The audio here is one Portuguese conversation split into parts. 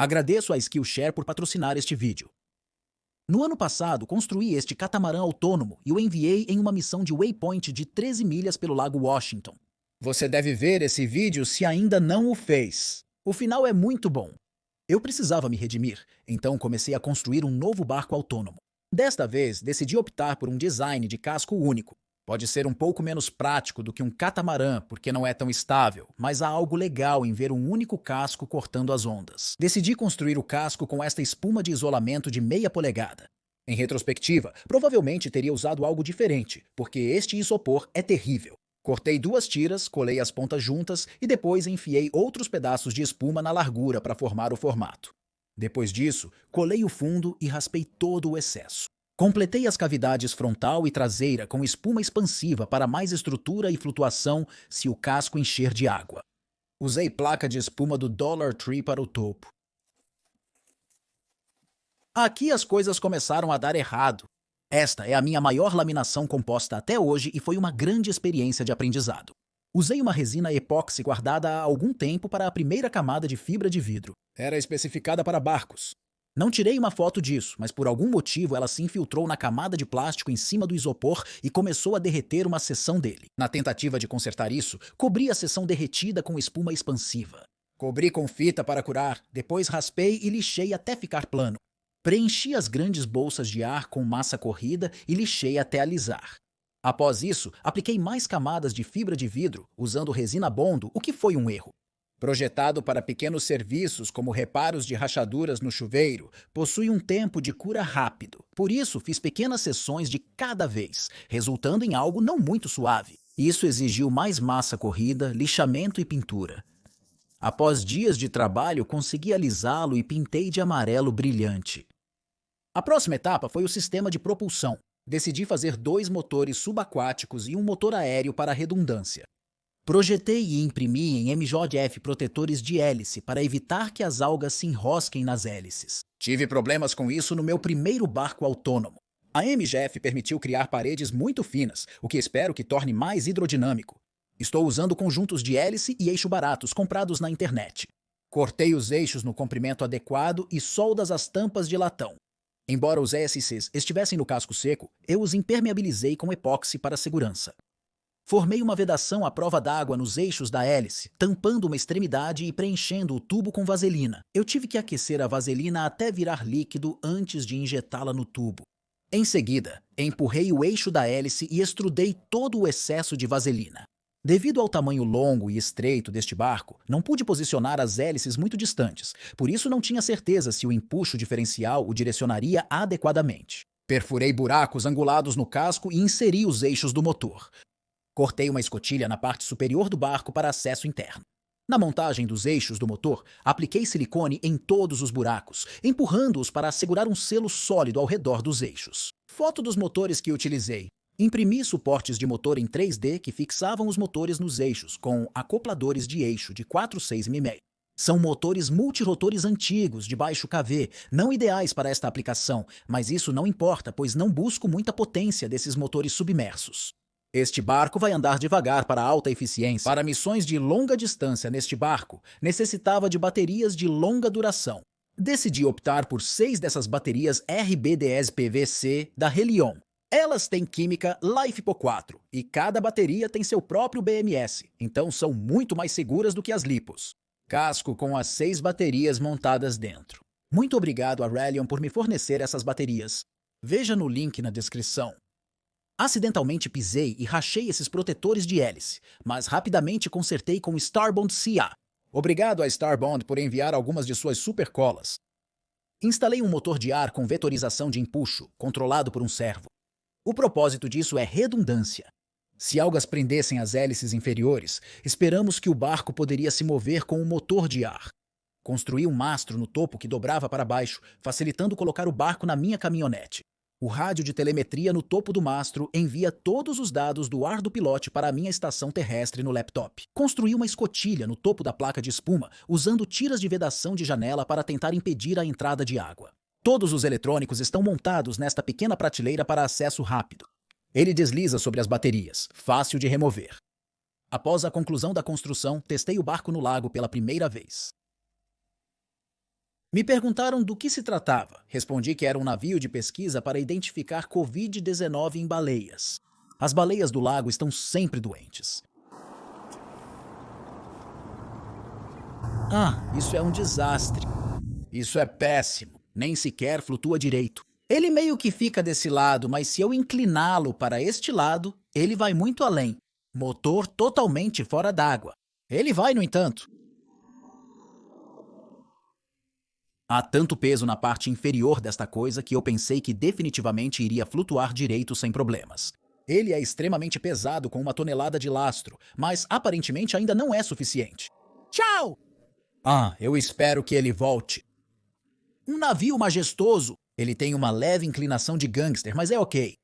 Agradeço a Skillshare por patrocinar este vídeo. No ano passado, construí este catamarã autônomo e o enviei em uma missão de waypoint de 13 milhas pelo Lago Washington. Você deve ver esse vídeo se ainda não o fez. O final é muito bom. Eu precisava me redimir, então comecei a construir um novo barco autônomo. Desta vez, decidi optar por um design de casco único. Pode ser um pouco menos prático do que um catamarã, porque não é tão estável, mas há algo legal em ver um único casco cortando as ondas. Decidi construir o casco com esta espuma de isolamento de meia polegada. Em retrospectiva, provavelmente teria usado algo diferente, porque este isopor é terrível. Cortei 2 tiras, colei as pontas juntas e depois enfiei outros pedaços de espuma na largura para formar o formato. Depois disso, colei o fundo e raspei todo o excesso. Completei as cavidades frontal e traseira com espuma expansiva para mais estrutura e flutuação se o casco encher de água. Usei placa de espuma do Dollar Tree para o topo. Aqui as coisas começaram a dar errado. Esta é a minha maior laminação composta até hoje e foi uma grande experiência de aprendizado. Usei uma resina epóxi guardada há algum tempo para a primeira camada de fibra de vidro. Era especificada para barcos. Não tirei uma foto disso, mas por algum motivo ela se infiltrou na camada de plástico em cima do isopor e começou a derreter uma seção dele. Na tentativa de consertar isso, cobri a seção derretida com espuma expansiva. Cobri com fita para curar, depois raspei e lixei até ficar plano. Preenchi as grandes bolsas de ar com massa corrida e lixei até alisar. Após isso, apliquei mais camadas de fibra de vidro, usando resina Bondo, o que foi um erro. Projetado para pequenos serviços como reparos de rachaduras no chuveiro, possui um tempo de cura rápido. Por isso, fiz pequenas sessões de cada vez, resultando em algo não muito suave. Isso exigiu mais massa corrida, lixamento e pintura. Após dias de trabalho, consegui alisá-lo e pintei de amarelo brilhante. A próxima etapa foi o sistema de propulsão. Decidi fazer 2 motores subaquáticos e um motor aéreo para a redundância. Projetei e imprimi em MJF protetores de hélice para evitar que as algas se enrosquem nas hélices. Tive problemas com isso no meu primeiro barco autônomo. A MGF permitiu criar paredes muito finas, o que espero que torne mais hidrodinâmico. Estou usando conjuntos de hélice e eixo baratos comprados na internet. Cortei os eixos no comprimento adequado e soldas as tampas de latão. Embora os ESCs estivessem no casco seco, eu os impermeabilizei com epóxi para segurança. Formei uma vedação à prova d'água nos eixos da hélice, tampando uma extremidade e preenchendo o tubo com vaselina. Eu tive que aquecer a vaselina até virar líquido antes de injetá-la no tubo. Em seguida, empurrei o eixo da hélice e extrudei todo o excesso de vaselina. Devido ao tamanho longo e estreito deste barco, não pude posicionar as hélices muito distantes, por isso não tinha certeza se o empuxo diferencial o direcionaria adequadamente. Perfurei buracos angulados no casco e inseri os eixos do motor. Cortei uma escotilha na parte superior do barco para acesso interno. Na montagem dos eixos do motor, apliquei silicone em todos os buracos, empurrando-os para assegurar um selo sólido ao redor dos eixos. Foto dos motores que utilizei. Imprimi suportes de motor em 3D que fixavam os motores nos eixos, com acopladores de eixo de 4/6 mm. São motores multirotores antigos, de baixo kV, não ideais para esta aplicação, mas isso não importa, pois não busco muita potência desses motores submersos. Este barco vai andar devagar para alta eficiência. Para missões de longa distância neste barco, necessitava de baterias de longa duração. Decidi optar por 6 dessas baterias RBDS PVC da Helion. Elas têm química LiFePO4 e cada bateria tem seu próprio BMS, então são muito mais seguras do que as lipos. Casco com as 6 baterias montadas dentro. Muito obrigado a Rallion por me fornecer essas baterias. Veja no link na descrição. Acidentalmente pisei e rachei esses protetores de hélice, mas rapidamente consertei com Starbond CA. Obrigado a Starbond por enviar algumas de suas super colas. Instalei um motor de ar com vetorização de empuxo, controlado por um servo. O propósito disso é redundância. Se algas prendessem as hélices inferiores, esperamos que o barco poderia se mover com um motor de ar. Construí um mastro no topo que dobrava para baixo, facilitando colocar o barco na minha caminhonete. O rádio de telemetria no topo do mastro envia todos os dados do ar do pilote para a minha estação terrestre no laptop. Construí uma escotilha no topo da placa de espuma, usando tiras de vedação de janela para tentar impedir a entrada de água. Todos os eletrônicos estão montados nesta pequena prateleira para acesso rápido. Ele desliza sobre as baterias, fácil de remover. Após a conclusão da construção, testei o barco no lago pela primeira vez. Me perguntaram do que se tratava. Respondi que era um navio de pesquisa para identificar Covid-19 em baleias. As baleias do lago estão sempre doentes. Isso é um desastre. Isso é péssimo. Nem sequer flutua direito. Ele meio que fica desse lado, mas se eu incliná-lo para este lado, ele vai muito além. Motor totalmente fora d'água. Ele vai, no entanto. Há tanto peso na parte inferior desta coisa que eu pensei que definitivamente iria flutuar direito sem problemas. Ele é extremamente pesado com 1 tonelada de lastro, mas aparentemente ainda não é suficiente. Tchau! Eu espero que ele volte. Um navio majestoso. Ele tem uma leve inclinação de gangster, mas é ok.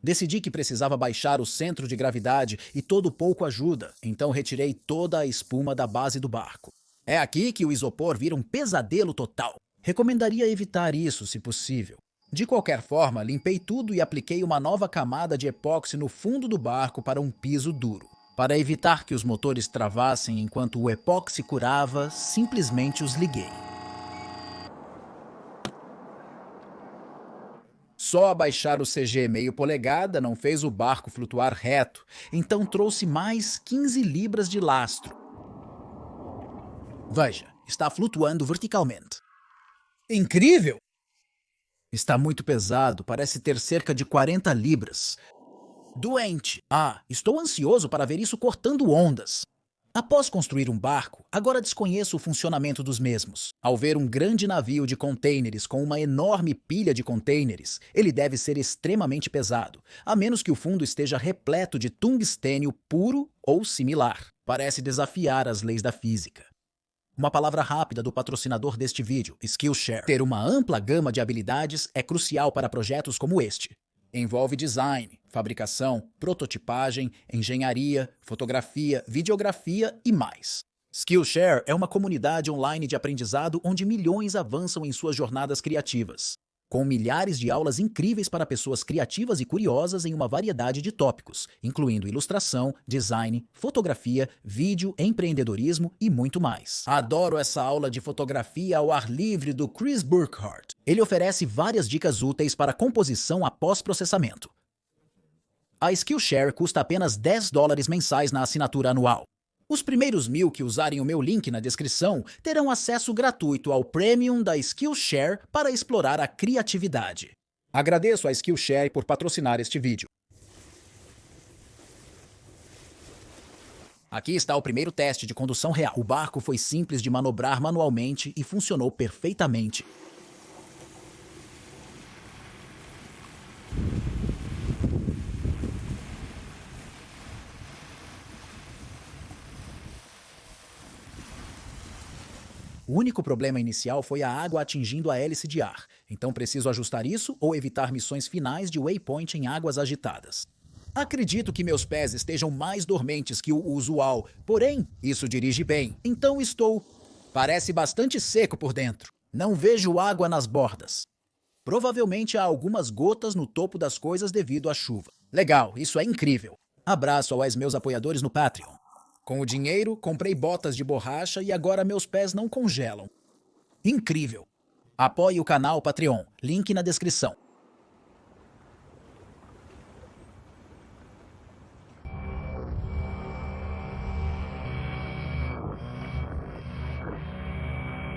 Decidi que precisava baixar o centro de gravidade e todo pouco ajuda, então retirei toda a espuma da base do barco. É aqui que o isopor vira um pesadelo total. Recomendaria evitar isso, se possível. De qualquer forma, limpei tudo e apliquei uma nova camada de epóxi no fundo do barco para um piso duro. Para evitar que os motores travassem enquanto o epóxi curava, simplesmente os liguei. Só abaixar o CG meio polegada não fez o barco flutuar reto, então trouxe mais 15 libras de lastro. Veja, está flutuando verticalmente. Incrível! Está muito pesado, parece ter cerca de 40 libras. Doente! Estou ansioso para ver isso cortando ondas. Após construir um barco, agora desconheço o funcionamento dos mesmos. Ao ver um grande navio de contêineres com uma enorme pilha de contêineres, ele deve ser extremamente pesado, a menos que o fundo esteja repleto de tungstênio puro ou similar. Parece desafiar as leis da física. Uma palavra rápida do patrocinador deste vídeo, Skillshare. Ter uma ampla gama de habilidades é crucial para projetos como este. Envolve design, fabricação, prototipagem, engenharia, fotografia, videografia e mais. Skillshare é uma comunidade online de aprendizado onde milhões avançam em suas jornadas criativas. Com milhares de aulas incríveis para pessoas criativas e curiosas em uma variedade de tópicos, incluindo ilustração, design, fotografia, vídeo, empreendedorismo e muito mais. Adoro essa aula de fotografia ao ar livre do Chris Burkhardt. Ele oferece várias dicas úteis para composição após processamento. A Skillshare custa apenas $10 mensais na assinatura anual. Os primeiros 1000 que usarem o meu link na descrição terão acesso gratuito ao Premium da Skillshare para explorar a criatividade. Agradeço a Skillshare por patrocinar este vídeo. Aqui está o primeiro teste de condução real. O barco foi simples de manobrar manualmente e funcionou perfeitamente. O único problema inicial foi a água atingindo a hélice de ar, então preciso ajustar isso ou evitar missões finais de waypoint em águas agitadas. Acredito que meus pés estejam mais dormentes que o usual, porém, isso dirige bem, então estou... Parece bastante seco por dentro. Não vejo água nas bordas. Provavelmente há algumas gotas no topo das coisas devido à chuva. Legal, isso é incrível. Abraço aos meus apoiadores no Patreon. Com o dinheiro, comprei botas de borracha e agora meus pés não congelam. Incrível! Apoie o canal Patreon, link na descrição.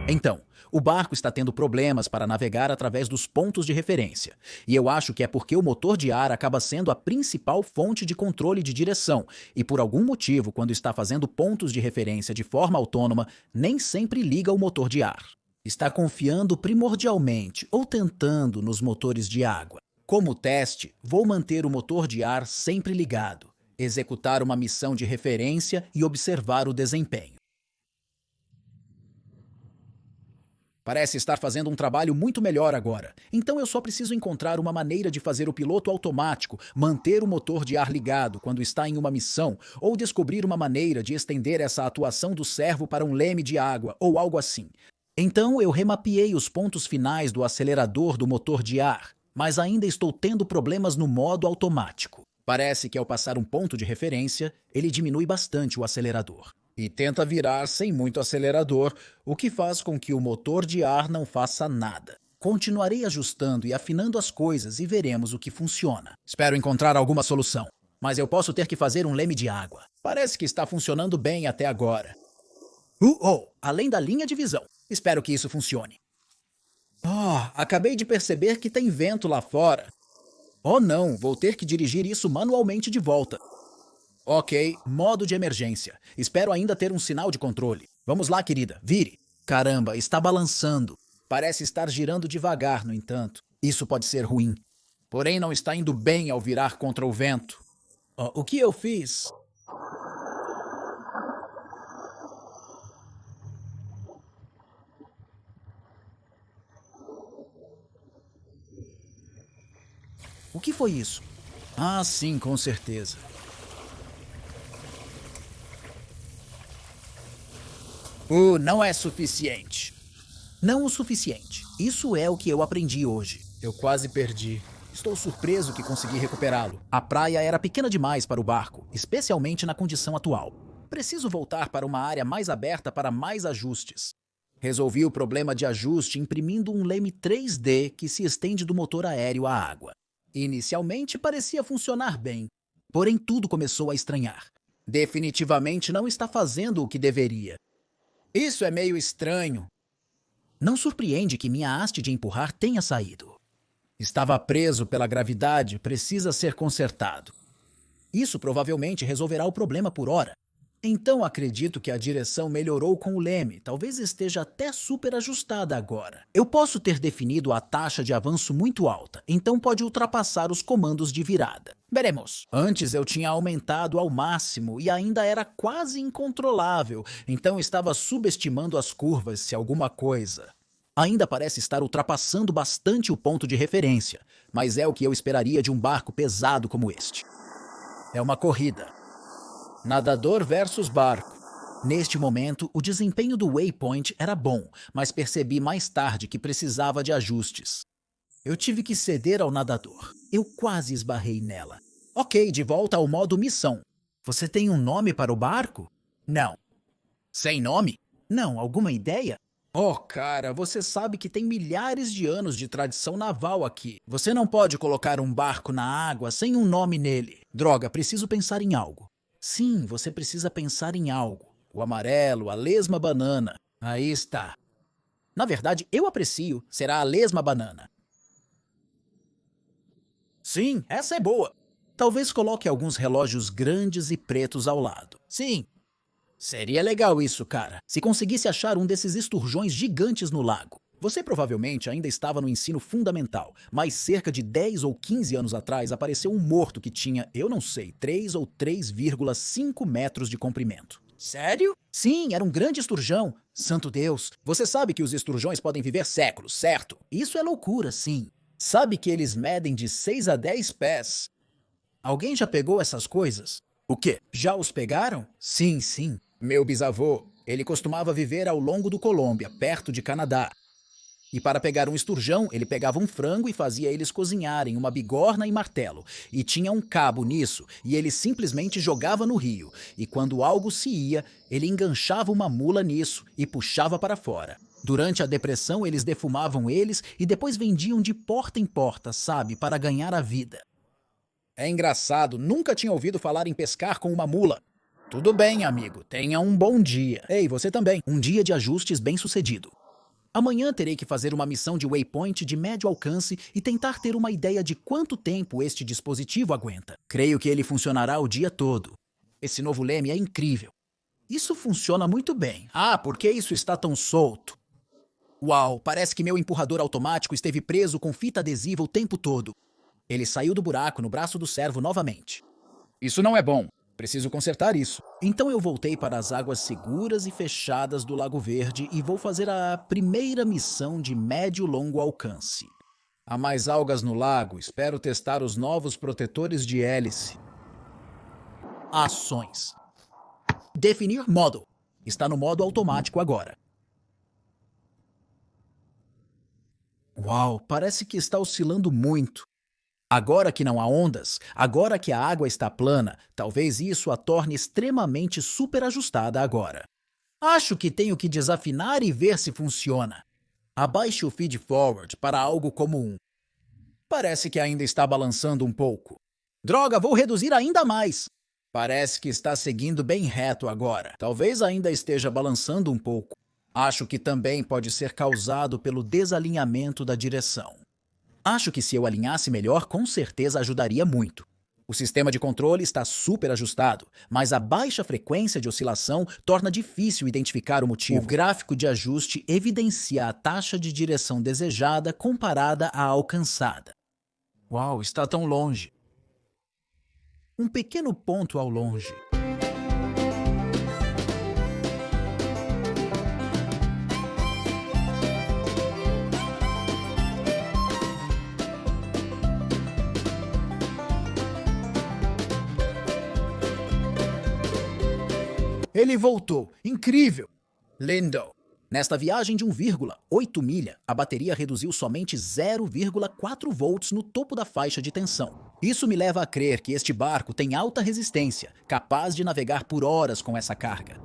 Então, o barco está tendo problemas para navegar através dos pontos de referência, e eu acho que é porque o motor de ar acaba sendo a principal fonte de controle de direção, e por algum motivo, quando está fazendo pontos de referência de forma autônoma, nem sempre liga o motor de ar. Está confiando primordialmente ou tentando nos motores de água. Como teste, vou manter o motor de ar sempre ligado, executar uma missão de referência e observar o desempenho. Parece estar fazendo um trabalho muito melhor agora, então eu só preciso encontrar uma maneira de fazer o piloto automático manter o motor de ar ligado quando está em uma missão, ou descobrir uma maneira de estender essa atuação do servo para um leme de água, ou algo assim. Então eu remapeei os pontos finais do acelerador do motor de ar, mas ainda estou tendo problemas no modo automático. Parece que ao passar um ponto de referência, ele diminui bastante o acelerador. e tenta virar sem muito acelerador, o que faz com que o motor de ar não faça nada. Continuarei ajustando e afinando as coisas e veremos o que funciona. Espero encontrar alguma solução. Mas eu posso ter que fazer um leme de água. Parece que está funcionando bem até agora. Além da linha de visão. Espero que isso funcione. Acabei de perceber que tem vento lá fora. Oh não, vou ter que dirigir isso manualmente de volta. Ok, modo de emergência. Espero ainda ter um sinal de controle. Vamos lá, querida, vire. Caramba, está balançando. Parece estar girando devagar, no entanto. Isso pode ser ruim. Porém, não está indo bem ao virar contra o vento. O que eu fiz? O que foi isso? Ah, sim, com certeza. Não é suficiente. Não o suficiente. Isso é o que eu aprendi hoje. Eu quase perdi. Estou surpreso que consegui recuperá-lo. A praia era pequena demais para o barco, especialmente na condição atual. Preciso voltar para uma área mais aberta para mais ajustes. Resolvi o problema de ajuste imprimindo um leme 3D que se estende do motor aéreo à água. Inicialmente parecia funcionar bem, porém tudo começou a estranhar. Definitivamente não está fazendo o que deveria. Isso é meio estranho. Não surpreende que minha haste de empurrar tenha saído. Estava preso pela gravidade, precisa ser consertado. Isso provavelmente resolverá o problema por hora. Então acredito que a direção melhorou com o leme, talvez esteja até super ajustada agora. Eu posso ter definido a taxa de avanço muito alta, então pode ultrapassar os comandos de virada. Veremos. Antes eu tinha aumentado ao máximo e ainda era quase incontrolável, então estava subestimando as curvas se alguma coisa. Ainda parece estar ultrapassando bastante o ponto de referência, mas é o que eu esperaria de um barco pesado como este. É uma corrida. Nadador versus barco. Neste momento, o desempenho do waypoint era bom, mas percebi mais tarde que precisava de ajustes. Eu tive que ceder ao nadador. Eu quase esbarrei nela. Ok, de volta ao modo missão. Você tem um nome para o barco? Não. Sem nome? Não, alguma ideia? Cara, você sabe que tem milhares de anos de tradição naval aqui. Você não pode colocar um barco na água sem um nome nele. Droga, preciso pensar em algo. Sim, você precisa pensar em algo. O amarelo, a lesma banana. Aí está. Na verdade, eu aprecio. Será a lesma banana. Sim, essa é boa. Talvez coloque alguns relógios grandes e pretos ao lado. Sim. Seria legal isso, cara. Se conseguisse achar um desses esturjões gigantes no lago. Você provavelmente ainda estava no ensino fundamental, mas cerca de 10 ou 15 anos atrás apareceu um morto que tinha, eu não sei, 3 ou 3,5 metros de comprimento. Sério? Sim, era um grande esturjão. Santo Deus, você sabe que os esturjões podem viver séculos, certo? Isso é loucura, sim. Sabe que eles medem de 6 a 10 pés. Alguém já pegou essas coisas? O quê? Já os pegaram? Sim, sim. Meu bisavô, ele costumava viver ao longo do Colômbia, perto de Canadá. E para pegar um esturjão, ele pegava um frango e fazia eles cozinharem uma bigorna e martelo. E tinha um cabo nisso, e ele simplesmente jogava no rio. E quando algo se ia, ele enganchava uma mula nisso e puxava para fora. Durante a depressão, eles defumavam eles e depois vendiam de porta em porta, sabe, para ganhar a vida. É engraçado, nunca tinha ouvido falar em pescar com uma mula. Tudo bem, amigo, tenha um bom dia. Ei, você também. Um dia de ajustes bem-sucedido. Amanhã terei que fazer uma missão de waypoint de médio alcance e tentar ter uma ideia de quanto tempo este dispositivo aguenta. Creio que ele funcionará o dia todo. Esse novo leme é incrível. Isso funciona muito bem. Por que isso está tão solto? Uau, parece que meu empurrador automático esteve preso com fita adesiva o tempo todo. Ele saiu do buraco no braço do servo novamente. Isso não é bom. Preciso consertar isso. Então eu voltei para as águas seguras e fechadas do Lago Verde e vou fazer a primeira missão de médio-longo alcance. Há mais algas no lago, espero testar os novos protetores de hélice. Ações. Definir modo. Está no modo automático agora. Uau, parece que está oscilando muito. Agora que não há ondas, agora que a água está plana, talvez isso a torne extremamente superajustada agora. Acho que tenho que desafinar e ver se funciona. Abaixe o feed forward para algo como 1. Parece que ainda está balançando um pouco. Droga, vou reduzir ainda mais. Parece que está seguindo bem reto agora. Talvez ainda esteja balançando um pouco. Acho que também pode ser causado pelo desalinhamento da direção. Acho que se eu alinhasse melhor, com certeza ajudaria muito. O sistema de controle está super ajustado, mas a baixa frequência de oscilação torna difícil identificar o motivo. O gráfico de ajuste evidencia a taxa de direção desejada comparada à alcançada. Uau, está tão longe. Um pequeno ponto ao longe. Ele voltou. Incrível! Lindo! Nesta viagem de 1,8 milha, a bateria reduziu somente 0,4 volts no topo da faixa de tensão. Isso me leva a crer que este barco tem alta resistência, capaz de navegar por horas com essa carga.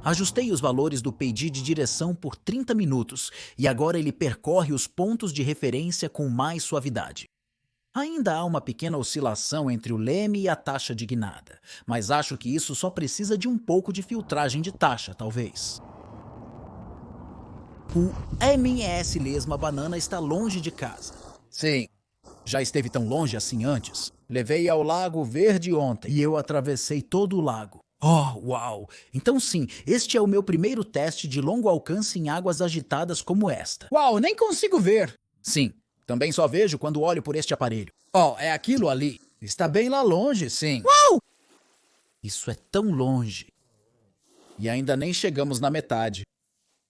Ajustei os valores do PID de direção por 30 minutos e agora ele percorre os pontos de referência com mais suavidade. Ainda há uma pequena oscilação entre o leme e a taxa de guinada, mas acho que isso só precisa de um pouco de filtragem de taxa, talvez. O MS Lesma Banana está longe de casa. Sim, já esteve tão longe assim antes. Levei ao Lago Verde ontem e eu atravessei todo o lago. Oh, uau! Então sim, este é o meu primeiro teste de longo alcance em águas agitadas como esta. Uau, nem consigo ver! Sim. Também só vejo quando olho por este aparelho. Oh, é aquilo ali. Está bem lá longe, sim. Uau! Isso é tão longe. E ainda nem chegamos na metade.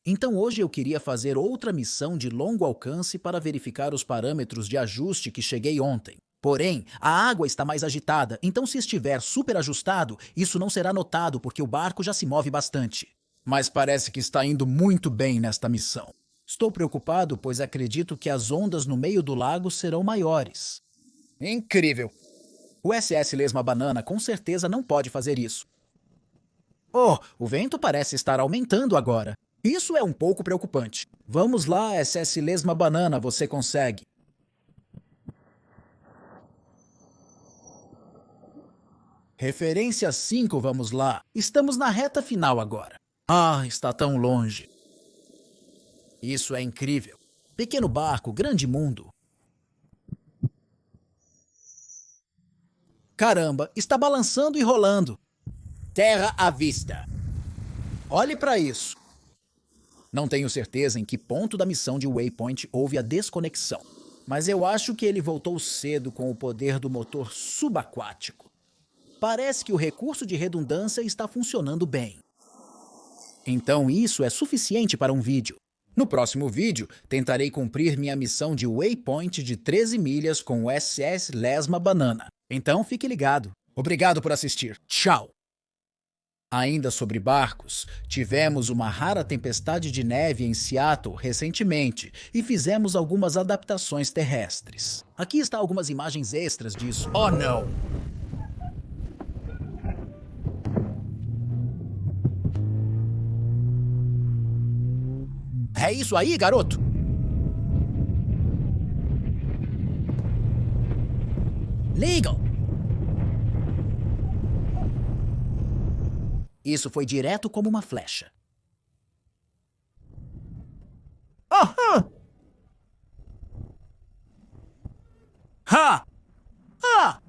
Então hoje eu queria fazer outra missão de longo alcance para verificar os parâmetros de ajuste que cheguei ontem. Porém, a água está mais agitada, então se estiver super ajustado, isso não será notado porque o barco já se move bastante. Mas parece que está indo muito bem nesta missão. Estou preocupado, pois acredito que as ondas no meio do lago serão maiores. Incrível! O SS Lesma Banana com certeza não pode fazer isso. Oh, o vento parece estar aumentando agora. Isso é um pouco preocupante. Vamos lá, SS Lesma Banana, você consegue. Referência 5, vamos lá. Estamos na reta final agora. Ah, está tão longe. Isso é incrível. Pequeno barco, grande mundo. Caramba, está balançando e rolando. Terra à vista. Olhe para isso. Não tenho certeza em que ponto da missão de Waypoint houve a desconexão, mas eu acho que ele voltou cedo com o poder do motor subaquático. Parece que o recurso de redundância está funcionando bem. Então isso é suficiente para um vídeo. No próximo vídeo, tentarei cumprir minha missão de Waypoint de 13 milhas com o SS Lesma Banana. Então fique ligado. Obrigado por assistir. Tchau! Ainda sobre barcos, tivemos uma rara tempestade de neve em Seattle recentemente e fizemos algumas adaptações terrestres. Aqui está algumas imagens extras disso. Oh não! É isso aí, garoto! Legal! Isso foi direto como uma flecha. Aham! Ha! Ha!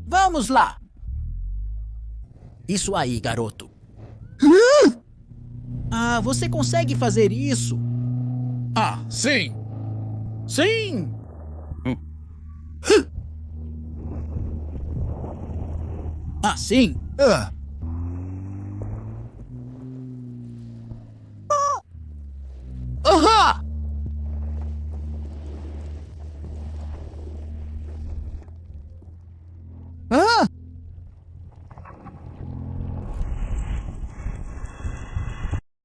Vamos lá! Isso aí, garoto. Ah, você consegue fazer isso? Ah, sim! Sim! Ah, sim!